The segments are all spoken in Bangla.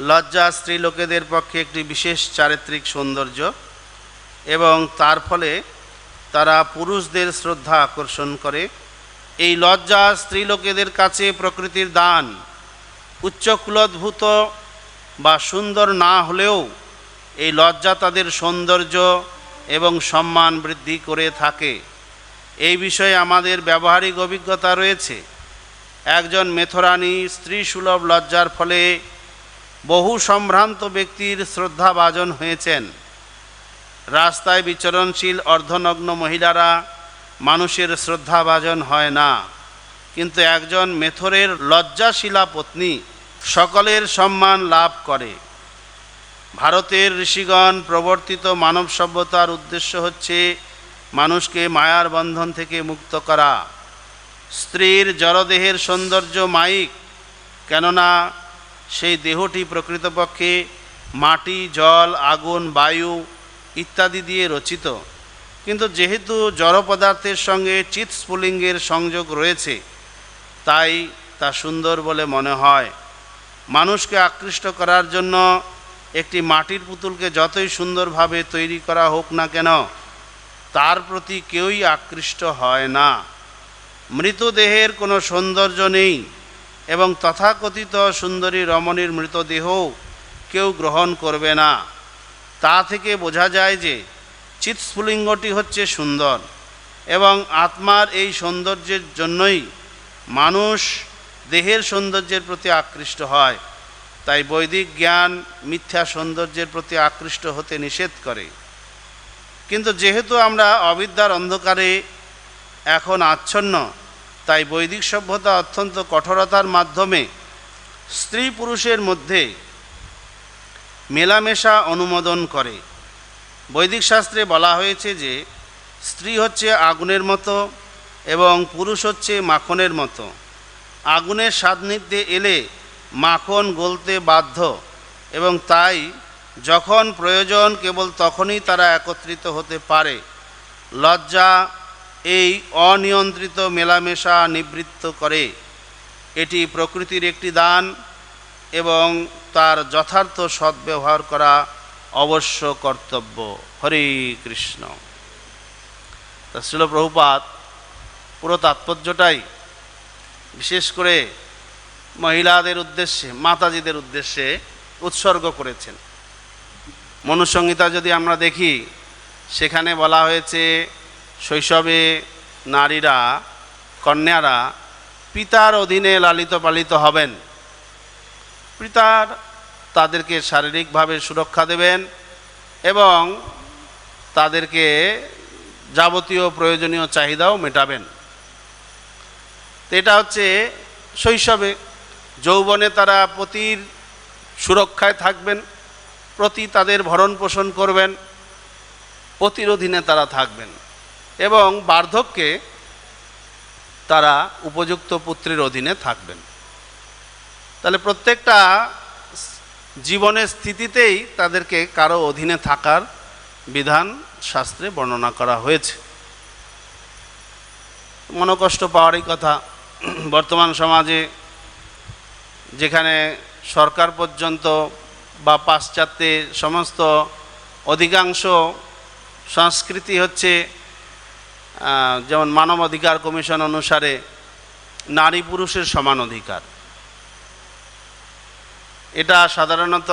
লজ্জা স্ত্রীলোকেদের পক্ষে একটি বিশেষ চারিত্রিক সৌন্দর্য এবং তার ফলে তারা পুরুষদের শ্রদ্ধা আকর্ষণ করে। এই লজ্জা স্ত্রীলোকেদের কাছে প্রকৃতির দান। উচ্চ কুলোদ্ভূত বা সুন্দর না হলেও এই লজ্জা তাদের সৌন্দর্য এবং সম্মান বৃদ্ধি করে থাকে। এই বিষয়ে আমাদের ব্যবহারিক অভিজ্ঞতা রয়েছে। একজন মেথরানী স্ত্রী সুলভ লজ্জার ফলে বহু সম্ভ্রান্ত ব্যক্তির শ্রদ্ধাভাজন হয়েছেন। রাস্তায় বিচরণশীল অর্ধনগ্ন মহিলারা মানুষের শ্রদ্ধাভাজন হয় না, কিন্তু একজন মেথরের লজ্জাশীলা পত্নী সকলের সম্মান লাভ করে। ভারতের ঋষিগণ প্রবর্তিত মানব সভ্যতার উদ্দেশ্য হচ্ছে মানুষকে মায়ার বন্ধন থেকে মুক্ত করা। স্ত্রীর জড়দেহের সৌন্দর্য মায়িক, কেননা সেই দেহটি প্রকৃতপক্ষে মাটি, জল, আগুন, বায়ু ইত্যাদি দিয়ে রচিত, কিন্তু যেহেতু জড় পদার্থের সঙ্গে চিৎ স্ফুলিঙ্গের সংযোগ রয়েছে, তাই তা সুন্দর বলে মনে হয়। মানুষকে আকৃষ্ট করার জন্য একটি মাটির পুতুলকে যতই সুন্দরভাবে তৈরি করা হোক না কেন, তার প্রতি কেউই আকৃষ্ট হয় না। মৃতদেহের কোনো সৌন্দর্য নেই এবং তথাকথিত সুন্দরী রমণীর মৃতদেহও কেউ গ্রহণ করবে না। তা থেকে বোঝা যায় যে চিৎস্ফুলিঙ্গটি হচ্ছে সুন্দর এবং আত্মার এই সৌন্দর্যের জন্যই মানুষ দেহের সৌন্দর্যের প্রতি আকৃষ্ট হয়। তাই বৈদিক জ্ঞান মিথ্যা সৌন্দর্যের প্রতি আকৃষ্ট হতে নিষেধ করে। কিন্তু যেহেতু আমরা অবিদ্যার অন্ধকারে এখন আচ্ছন্ন, তাই বৈদিক সভ্যতা অত্যন্ত কঠোরতার মাধ্যমে স্ত্রী পুরুষের মধ্যে মেলামেশা অনুমোদন করে। বৈদিক শাস্ত্রে বলা হয়েছে যে স্ত্রী হচ্ছে আগুনের মতো এবং পুরুষ হচ্ছে মাখনের মতো। আগুনের সান্নিধ্যে এলে মাখন গলতে বাধ্য এবং তাই যখন প্রয়োজন কেবল তখনই তারা একত্রিত হতে পারে। লজ্জা এই অনিয়ন্ত্রিত মেলামেশা নিবৃত্ত করে। এটি প্রকৃতির একটি দান এবং তার যথার্থ সদ্ব্যবহার করা অবশ্য কর্তব্য। হরে কৃষ্ণ। তা শ্রীল প্রভুপাদ পুরো তাৎপর্যটাই বিশেষ করে মহিলাদের উদ্দেশ্যে, মাতাজিদের উদ্দেশ্যে উৎসর্গ করেছেন। মনুসংহিতা যদি আমরা দেখি, সেখানে বলা হয়েছে শৈশবে নারীরা, কন্যারা পিতার অধীনে লালিত পালিত হবেন। পিতার তাদেরকে শারীরিকভাবে সুরক্ষা দেবেন এবং তাদেরকে যাবতীয় প্রয়োজনীয় চাহিদাও মেটাবেন। এটা হচ্ছে শৈশবে। যৌবনে তারা পতির সুরক্ষায় থাকবেন, প্রতি তাদের ভরণ পোষণ করবেন, পতির অধীনে তারা থাকবেন এবং বার্ধক্যে তারা উপযুক্ত পুত্রের অধীনে থাকবেন। তাহলে প্রত্যেকটা জীবনের স্থিতিতেই তাদেরকে কারো অধীনে থাকার বিধান শাস্ত্রে বর্ণনা করা হয়েছে। মনোকষ্ট পাওয়ারই কথা। বর্তমান সমাজে যেখানে সরকার পর্যন্ত বা পাশ্চাত্যে সমস্ত অধিকাংশ সংস্কৃতি হচ্ছে, যেমন মানব অধিকার কমিশন অনুসারে নারী পুরুষের সমান অধিকার। এটা সাধারণত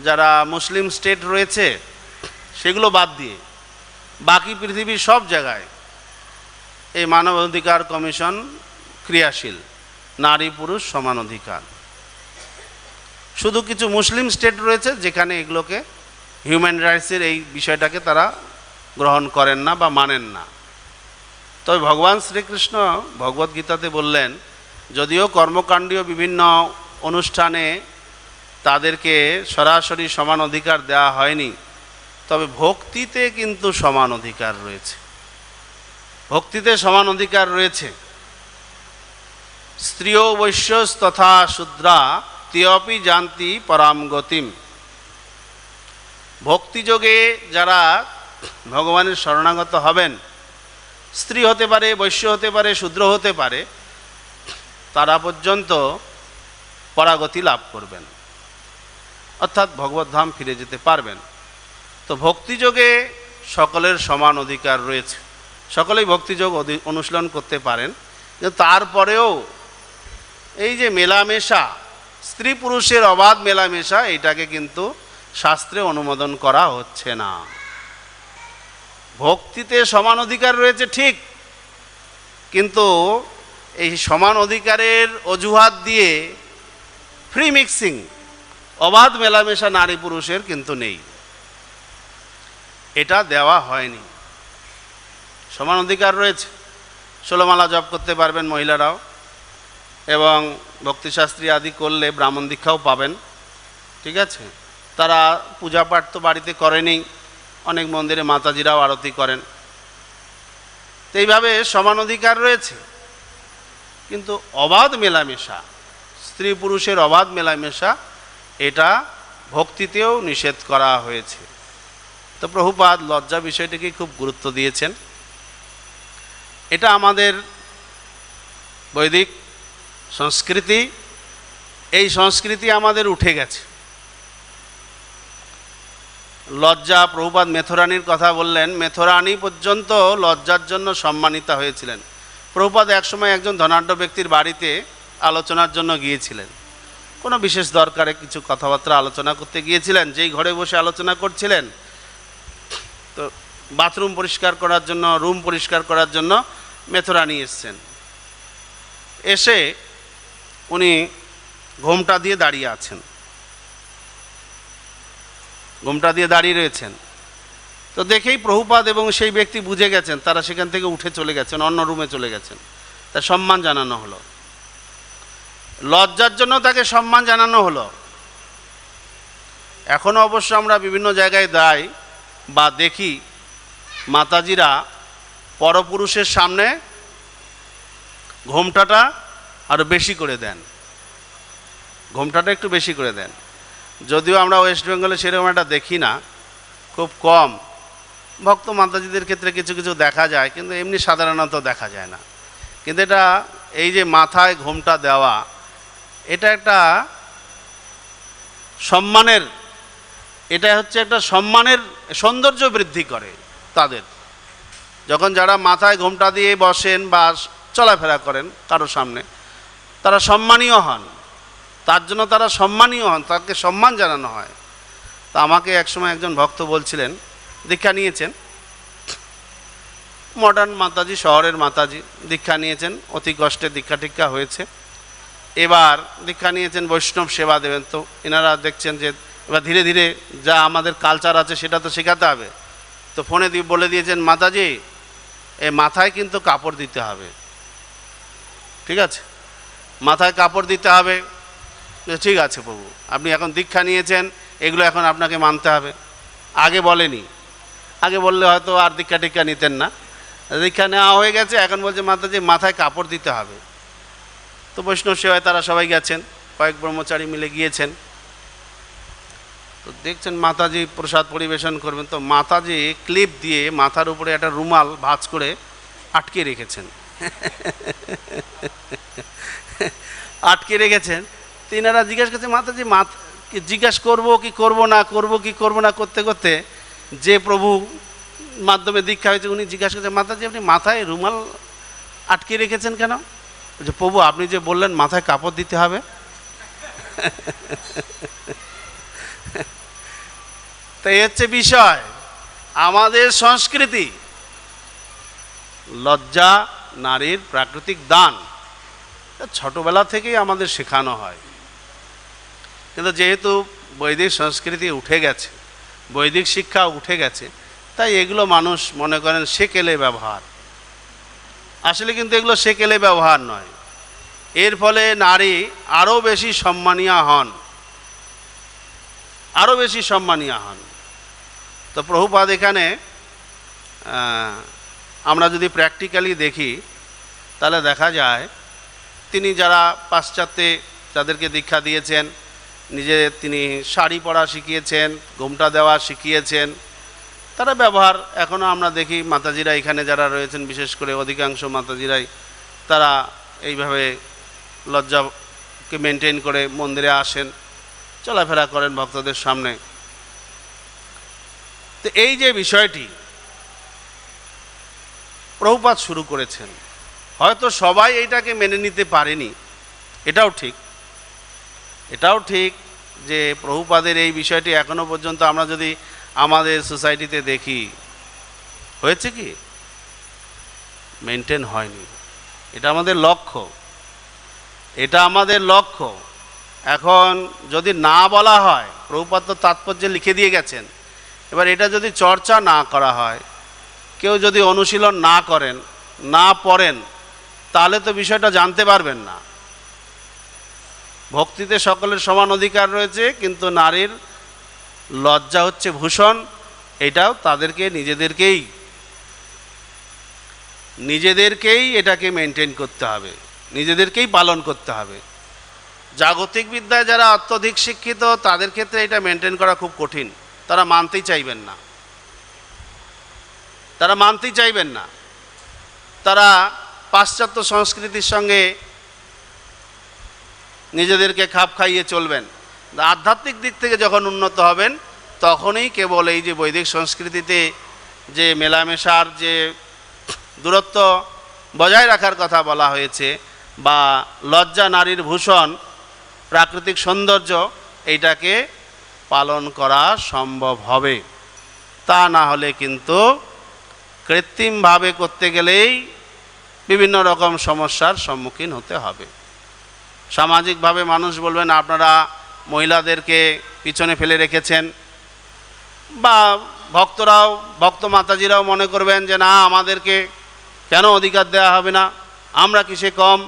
যারা মুসলিম স্টেট রয়েছে সেগুলো বাদ দিয়ে বাকি পৃথিবীর সব জায়গায় এই মানব অধিকার কমিশন ক্রিয়াশীল, নারী পুরুষ সমান অধিকার। শুধু কিছু মুসলিম স্টেট রয়েছে যেখানে এগুলোকে, হিউম্যান রাইটসের এই বিষয়টাকে তারা গ্রহণ করেন না বা মানেন না। তবে ভগবান শ্রীকৃষ্ণ ভগবদ্গীতাতে বললেন, যদিও কর্মকাণ্ডীয় বিভিন্ন অনুষ্ঠানে তাদেরকে সরাসরি সমান অধিকার দেওয়া হয়নি, তবে ভক্তিতে কিন্তু সমান অধিকার রয়েছে। ভক্তিতে সমান অধিকার রয়েছে। স্ত্রিয় বৈশ্যস তথা শূদ্রা তিয়পি জানতি পরাম গতিম। ভক্তিযোগে যারা ভগবানের শরণাগত হবেন, স্ত্রী হতে পারে, বৈশ্য হতে পারে, শূদ্র হতে পারে, তারা পর্যন্ত পরাগতি লাভ করবেন। অর্থাৎ ভগবদ্ধাম ফিরে যেতে পারবেন। তো ভক্তিযোগে সকলের সমান অধিকার রয়েছে, সকলেই ভক্তিযোগ অনুশীলন করতে পারেন, কিন্তু তারপরেও এই যে মেলামেশা, স্ত্রী পুরুষের অবাধ মেলামেশা, এটাকে কিন্তু শাস্ত্রে অনুমোদন করা হচ্ছে না। ভক্তিতে সমান অধিকার রয়েছে ঠিক, কিন্তু এই সমান অধিকারের অজুহাত দিয়ে ফ্রি মিক্সিং, অবাধ মেলামেশা নারী পুরুষের কিন্তু নেই, এটা দেওয়া হয়নি। সমান অধিকার রয়েছে, 16 মালা জপ করতে পারবেন মহিলারাও, এবং ভক্তিশাস্ত্রী আদি করলে ব্রাহ্মণ দীক্ষাও পাবেন, ঠিক আছে। তারা পূজা পাঠ তো বাড়িতে করেনি, অনেক মন্দিরে মাতাজিরাও আরতি করেন, তো এইভাবে সমান অধিকার রয়েছে। কিন্তু অবাধ মেলামেশা, স্ত্রী পুরুষের অবাধ মেলামেশা, এটা ভক্তিতেও নিষেধ করা হয়েছে। তো প্রভুপাদ লজ্জা বিষয়টিকে খুব গুরুত্ব দিয়েছেন। এটা আমাদের বৈদিক সংস্কৃতি, এই সংস্কৃতি আমাদের উঠে গেছে। লজ্জা, প্রভুপাদ মেথরানির কথা বললেন, মেথরানি পর্যন্ত লজ্জার জন্য সম্মানিতা হয়েছিলেন। প্রভুপাদ একসময় একজন ধনাঢ্য ব্যক্তির বাড়িতে আলোচনার জন্য গিয়েছিলেন, কোনো বিশেষ দরকারে কিছু কথাবার্তা আলোচনা করতে গিয়েছিলেন। যেই ঘরে বসে আলোচনা করছিলেন, তো বাথরুম পরিষ্কার করার জন্য, রুম পরিষ্কার করার জন্য মেথরানি এসছেন। এসে উনি ঘোমটা দিয়ে দাঁড়িয়ে আছেন, ঘোমটা দিয়ে দাঁড়িয়ে রয়েছেন। তো দেখেই প্রভুপাদ এবং সেই ব্যক্তি বুঝে গেছেন, তারা সেখান থেকে উঠে চলে গেছেন, অন্য রুমে চলে গেছেন। তার সম্মান জানানো হলো, লজ্জার জন্য তাকে সম্মান জানানো হলো। এখনও অবশ্য আমরা বিভিন্ন জায়গায় যাই বা দেখি, মাতাজিরা পরপুরুষের সামনে ঘোমটাটা আরও বেশি করে দেন, ঘোমটাটা একটু বেশি করে দেন। যদিও আমরা ওয়েস্ট বেঙ্গলে সেরকম একটা দেখি না, খুব কম। ভক্ত মাতাজিদের ক্ষেত্রে কিছু কিছু দেখা যায়, কিন্তু এমনি সাধারণত দেখা যায় না। কিন্তু এটা, এই যে মাথায় ঘোমটা দেওয়া, এটা একটা সম্মানের, এটা হচ্ছে একটা সম্মানের, সৌন্দর্য বৃদ্ধি করে তাদের। যখন যারা মাথায় ঘোমটা দিয়ে বসেন বা চলাফেরা করেন কারো সামনে, তারা সম্মানীয় হন, তার জন্য তারা সম্মানীয় হন, তাকে সম্মান জানানো হয়। তা আমাকে একসময় একজন ভক্ত বলছিলেন, দীক্ষা নিয়েছেন, মডার্ন মাতাজি, শহরের মাতাজি, দীক্ষা নিয়েছেন, অতি কষ্টে দীক্ষা টিক্ষা হয়েছে, এবার দীক্ষা নিয়েছেন বৈষ্ণব সেবা দেবেন। তো এনারা দেখছেন যে এবার ধীরে ধীরে যা আমাদের কালচার আছে সেটা তো শেখাতে হবে। তো ফোনে দিয়ে বলে দিয়েছেন, মাতাজি এ মাথায় কিন্তু কাপড় দিতে হবে, ঠিক আছে, মাথায় কাপড় দিতে হবে। ঠিক আছে প্রভু, আপনি এখন দীক্ষা নিয়েছেন, এগুলো এখন আপনাকে মানতে হবে। আগে বলেনি, আগে বললে হয়তো আর দীক্ষা টিক্ষা নিতেন না। দীক্ষা নেওয়া হয়ে গেছে, এখন বলছে মাতাজি মাথায় কাপড় দিতে হবে। তো বৈষ্ণব সেবায় তারা সবাই গেছেন, কয়েক ব্রহ্মচারী মিলে গিয়েছেন। তো দেখছেন মাতাজি প্রসাদ পরিবেশন করবেন, তো মাতাজি ক্লিপ দিয়ে মাথার উপরে একটা রুমাল ভাঁজ করে আটকে রেখেছেন, আটকে রেখেছেন। তিনারা জিজ্ঞাসা করছেন, মাতাজি জিজ্ঞাসা করবো কি করবো না, করবো কি করবো না করতে করতে যে প্রভু মাধ্যমে দীক্ষা হয়েছে, উনি জিজ্ঞাসা করছেন, মাতাজি আপনি মাথায় রুমাল আটকে রেখেছেন কেন? যে প্রভু আপনি যে বললেন মাথায় কাপড় দিতে হবে। তো এই হচ্ছে বিষয়, আমাদের সংস্কৃতি। লজ্জা নারীর প্রাকৃতিক দান, ছোটবেলা থেকেই আমাদের শেখানো হয়। কিন্তু যেহেতু বৈদিক সংস্কৃতি উঠে গেছে, বৈদিক শিক্ষা উঠে গেছে, তাই এগুলো মানুষ মনে করেন সেকেলে ব্যবহার। আসলে কিন্তু এগুলো সেকেলে ব্যবহার নয়। এর ফলে নারী আরও বেশি সম্মানীয়া হন, আরও বেশি সম্মানীয়া হন। তো প্রভুপাদ এখানে আমরা যদি প্র্যাকটিক্যালি দেখি, তাহলে দেখা যায় তিনি যারা পাশ্চাত্যে যাদেরকে দীক্ষা দিয়েছেন, নিজে তিনি শাড়ি পরা শিখিয়েছেন, ঘোমটা দেওয়া শিখিয়েছেন, তারা ব্যবহার এখনও আমরা দেখি। মাতাজিরা এখানে যারা রয়েছেন, বিশেষ করে অধিকাংশ মাতাজিরাই তারা এইভাবে লজ্জাকে মেনটেন করে মন্দিরে আসেন, চলাফেরা করেন ভক্তদের সামনে। তো এই যে বিষয়টি প্রভুপাদ শুরু করেছেন, হয়তো সবাই এইটাকে মেনে নিতে পারেনি, এটাও ঠিক যে প্রভুপাদের এই বিষয়টি এখনো পর্যন্ত আমরা যদি আমাদের সোসাইটিতে দেখি, হয়েছে কি, মেনটেন হয়নি। এটা আমাদের লক্ষ্য। এখন যদি না বলা হয়, প্রভুপাদ তো তাৎপর্যে লিখে দিয়ে গেছেন, এবার এটা যদি চর্চা না করা হয়, কেউ যদি অনুশীলন না করেন, না পড়েন, তাহলে তো বিষয়টা জানতে পারবেন না। ভক্তিতে সকলের সমান অধিকার রয়েছে, কিন্তু নারীর লজ্জা হচ্ছে ভূষণ, এটাও তাদেরকে নিজেদেরকেই এটাকে মেনটেন করতে হবে, নিজেদেরকেই পালন করতে হবে। জাগতিক বিদ্যায় যারা অত্যধিক শিক্ষিত, তাদের ক্ষেত্রে এটা মেনটেন করা খুব কঠিন। তারা মানতেই চাইবেন না। তারা পাশ্চাত্য সংস্কৃতির সঙ্গে নিজেদেরকে খাপ খাইয়ে চলবেন। আধ্যাত্মিক দিক থেকে যখন উন্নত হবেন, তখনই কেবল এই যে বৈদিক সংস্কৃতিতে যে মেলামেশার যে দূরত্ব বজায় রাখার কথা বলা হয়েছে, বা লজ্জা নারীর ভূষণ, প্রাকৃতিক সৌন্দর্য, এইটাকে পালন করা সম্ভব হবে। তা না হলে কিন্তু কৃত্রিমভাবে করতে গেলেই বিভিন্ন রকম সমস্যার সম্মুখীন হতে হবে। সামাজিকভাবে মানুষ বলবেন আপনারা মহিলাদেরকে পিছনে ফেলে রেখেছেন, বা ভক্ত মাতাজিরাও মনে করবেন যে না, আমাদেরকে কেন অধিকার দেওয়া হবে না, আমরা কিসে কম,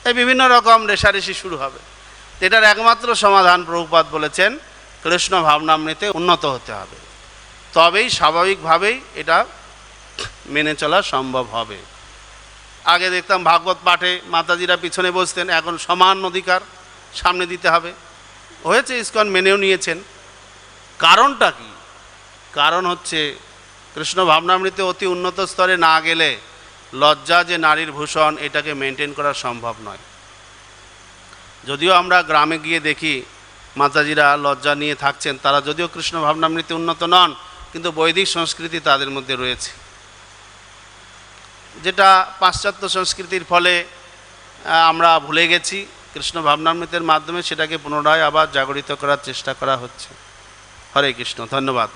এই বিভিন্ন রকম রেষারেষি শুরু হবে। এটার একমাত্র সমাধান প্রভুপাদ বলেছেন, কৃষ্ণ ভাবনামৃতে উন্নত হতে হবে, তবেই স্বাভাবিকভাবেই এটা মেনে চলা সম্ভব হবে। আগে দেখতাম ভাগবত পাঠে মাতাজিরা পিছনে বসতেন, এখন সমান অধিকার সামনে দিতে হবে। হয়েছে, ইসকন মেনেও নিয়েছেন। কারণটা কি? কারণ হচ্ছে কৃষ্ণ ভাবনামৃতে অতি উন্নত স্তরে না গেলে লজ্জা যে নারীর ভূষণ, এটাকে মেনটেন করা সম্ভব নয়। যদিও আমরা গ্রামে গিয়ে দেখি মাতাজিরা লজ্জা নিয়ে থাকছেন, তারা যদিও কৃষ্ণ ভাবনামৃতে উন্নত নন, কিন্তু বৈদিক সংস্কৃতি তাদের মধ্যে রয়েছে, যেটা পাশ্চাত্য সংস্কৃতির ফলে আমরা ভুলে গেছি। কৃষ্ণ ভাবনামৃতের মাধ্যমে সেটাকে পুনরায় আবার জাগরিত করার চেষ্টা করা হচ্ছে। হরে কৃষ্ণ, ধন্যবাদ।